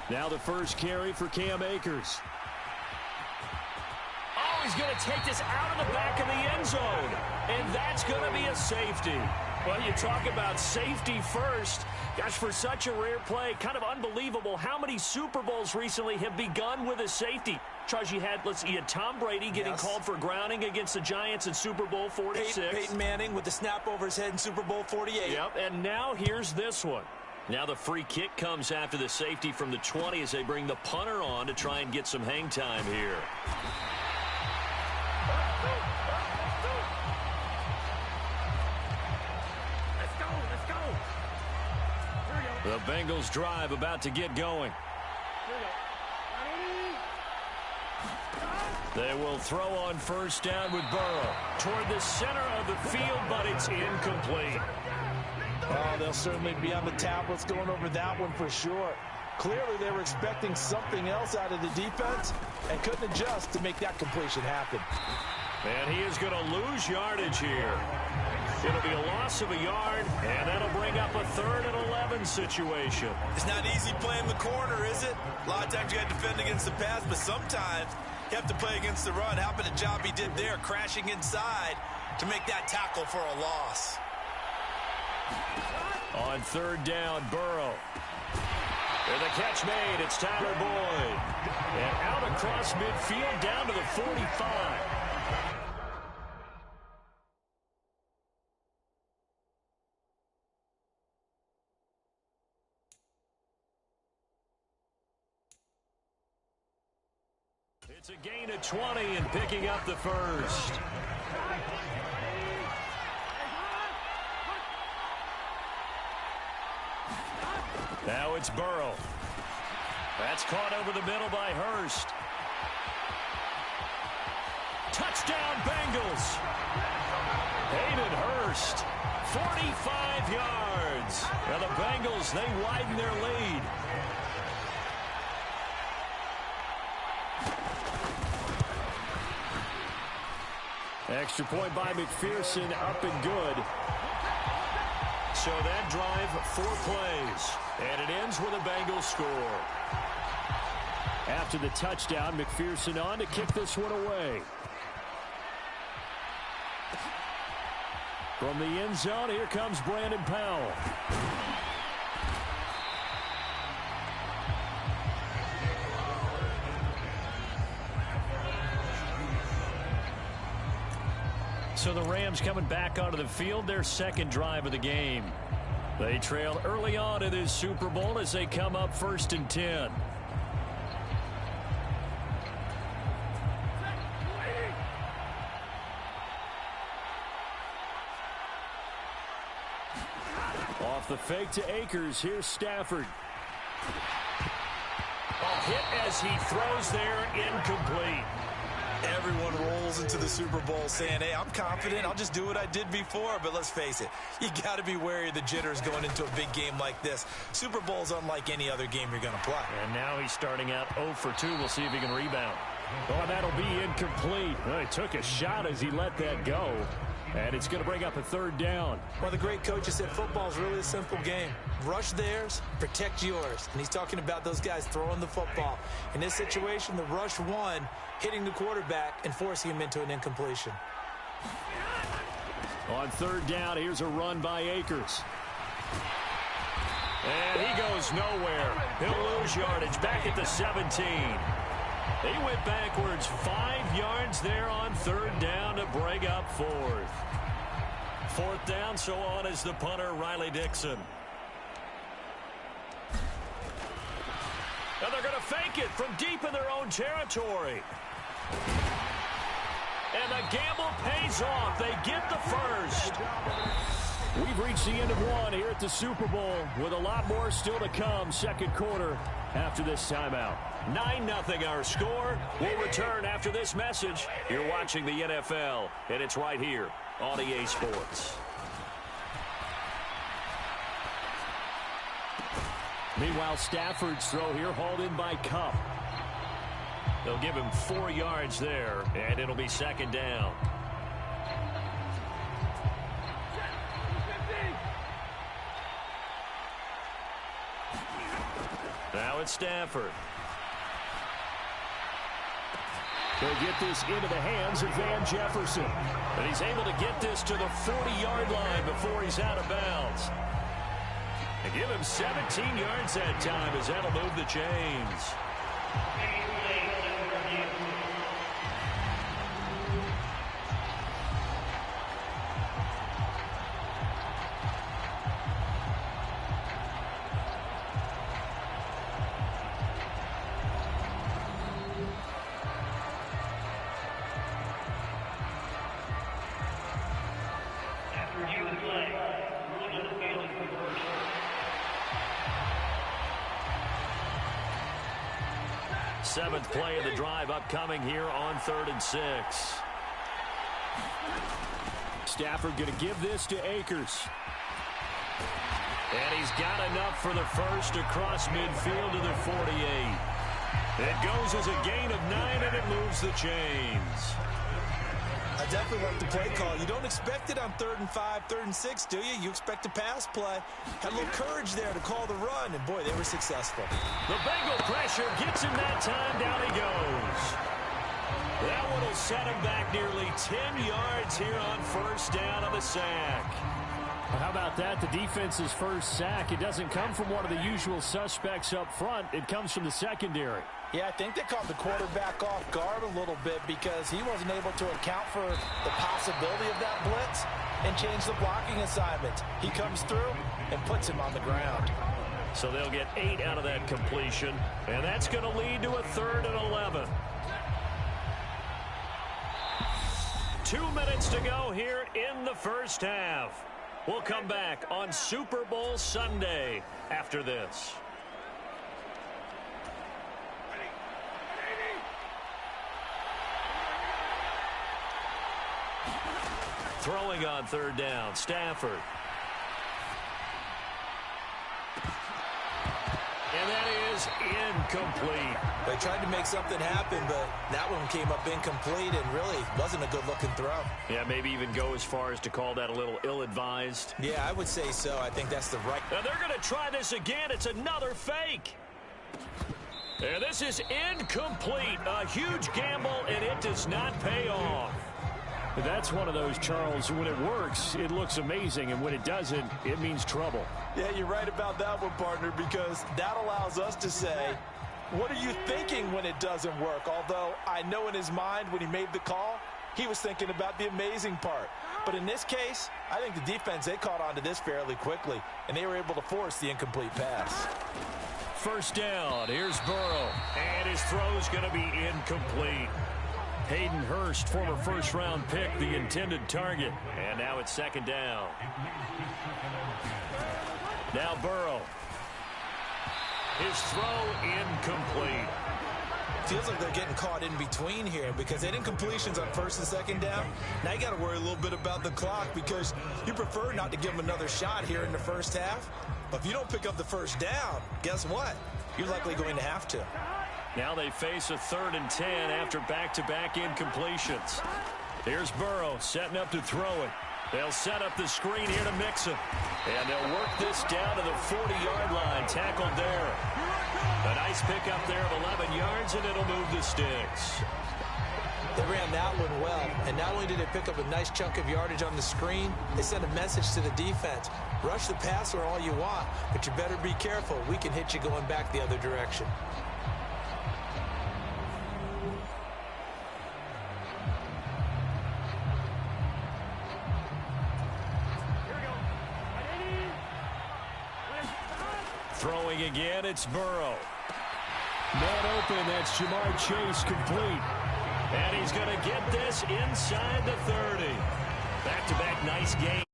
Now the first carry for Cam Akers. Oh, he's going to take this out of the back of the end zone. And that's going to be a safety. Well, you talk about safety first. Gosh, for such a rare play, kind of unbelievable how many Super Bowls recently have begun with a safety. Charles, you had Tom Brady getting called for grounding against the Giants in Super Bowl 46. Peyton Manning with the snap over his head in Super Bowl 48. Yep, and now here's this one. Now the free kick comes after the safety from the 20 as they bring the punter on to try and get some hang time here. The Bengals drive about to get going. They will throw on first down with Burrow toward the center of the field, but it's incomplete. Oh, they'll certainly be on the tablets going over that one for sure. Clearly, they were expecting something else out of the defense and couldn't adjust to make that completion happen. And he is going to lose yardage here. It'll be a loss of a yard, and that'll bring up a 3rd and 11 situation. It's not easy playing the corner, is it? A lot of times you got to defend against the pass, but sometimes you have to play against the run. How about the job he did there, crashing inside to make that tackle for a loss? On 3rd down, Burrow. And the catch made. It's Tyler Boyd. And out across midfield down to the 45. It's a gain of 20 and picking up the first. Now it's Burrow. That's caught over the middle by Hurst. Touchdown, Bengals. Hayden Hurst, 45 yards. Now the Bengals, they widen their lead. Extra point by McPherson, up and good. So that drive, 4 plays. And it ends with a Bengals score. After the touchdown, McPherson on to kick this one away. From the end zone, here comes Brandon Powell. So the Rams coming back onto the field, their second drive of the game. They trail early on in this Super Bowl as they come up 1st and 10. Off the fake to Akers, here's Stafford. Hit as he throws there, incomplete. Everyone rolls into the Super Bowl saying, hey, I'm confident. I'll just do what I did before. But let's face it, you got to be wary of the jitters going into a big game like this. Super Bowl's unlike any other game you're going to play. And now he's starting out 0 for 2. We'll see if he can rebound. Oh, that'll be incomplete. Well, he took a shot as he let that go. And it's going to bring up a 3rd down. Well, the great coach has said football's really a simple game. Rush theirs, protect yours. And he's talking about those guys throwing the football. In this situation, the rush won, hitting the quarterback and forcing him into an incompletion. On 3rd down, here's a run by Akers. And he goes nowhere. He'll lose yardage back at the 17. He went backwards 5 yards there on 3rd down to bring up 4th. 4th down, so on is the punter, Riley Dixon. Now they're going to fake it from deep in their own territory. And the gamble pays off. They get the first. We've reached the end of one here at the Super Bowl with a lot more still to come. 2nd quarter after this timeout. 9-0 our score. We'll return after this message. You're watching the NFL, and it's right here on EA Sports. Meanwhile, Stafford's throw here hauled in by Kupp. They'll give him 4 yards there, and it'll be 2nd down. Now it's Matt Stafford. They'll get this into the hands of Van Jefferson. And he's able to get this to the 40-yard line before he's out of bounds. And give him 17 yards that time as that'll move the chains. Seventh play of the drive upcoming here on 3rd and 6. Stafford going to give this to Akers. And he's got enough for the first across midfield to the 48. It goes as a gain of 9, and it moves the chains. I definitely like the play call. You don't expect it on 3rd and 5, 3rd and 6, do you? You expect a pass play. Had a little courage there to call the run, and boy, they were successful. The Bengal pressure gets him that time. Down he goes. That one will set him back nearly 10 yards here on first down on the sack. Well, how about that? The defense's first sack. It doesn't come from one of the usual suspects up front. It comes from the secondary. Yeah, I think they caught the quarterback off guard a little bit because he wasn't able to account for the possibility of that blitz and change the blocking assignment. He comes through and puts him on the ground. So they'll get 8 out of that completion, and that's going to lead to a 3rd and 11. 2 minutes to go here in the first half. We'll come back on Super Bowl Sunday after this. Throwing on 3rd down, Stafford. And that is incomplete. They tried to make something happen, but that one came up incomplete and really wasn't a good-looking throw. Yeah, maybe even go as far as to call that a little ill-advised. Yeah, I would say so. I think that's the right... Now they're going to try this again. It's another fake. And this is incomplete. A huge gamble, and it does not pay off. That's one of those, Charles, when it works, it looks amazing, and when it doesn't, it means trouble. Yeah, you're right about that one, partner, because that allows us to say, what are you thinking when it doesn't work? Although I know in his mind when he made the call, he was thinking about the amazing part. But in this case, I think the defense, they caught on to this fairly quickly, and they were able to force the incomplete pass. First down, here's Burrow, and his throw's going to be incomplete. Hayden Hurst, former first-round pick, the intended target. And now it's 2nd down. Now Burrow. His throw incomplete. Feels like they're getting caught in between here because they didn't completions on 1st and 2nd down. Now you got to worry a little bit about the clock because you prefer not to give them another shot here in the first half. But if you don't pick up the first down, guess what? You're likely going to have to. Now they face a 3rd and 10 after back-to-back incompletions. Here's Burrow setting up to throw it. They'll set up the screen here to Mixon. And they'll work this down to the 40-yard line. Tackled there. A nice pickup there of 11 yards, and it'll move the sticks. They ran that one well, and not only did they pick up a nice chunk of yardage on the screen, they sent a message to the defense. Rush the passer all you want, but you better be careful. We can hit you going back the other direction. Throwing again, it's Burrow. Man open, that's Jamar Chase, complete. And he's going to get this inside the 30. Back-to-back nice game.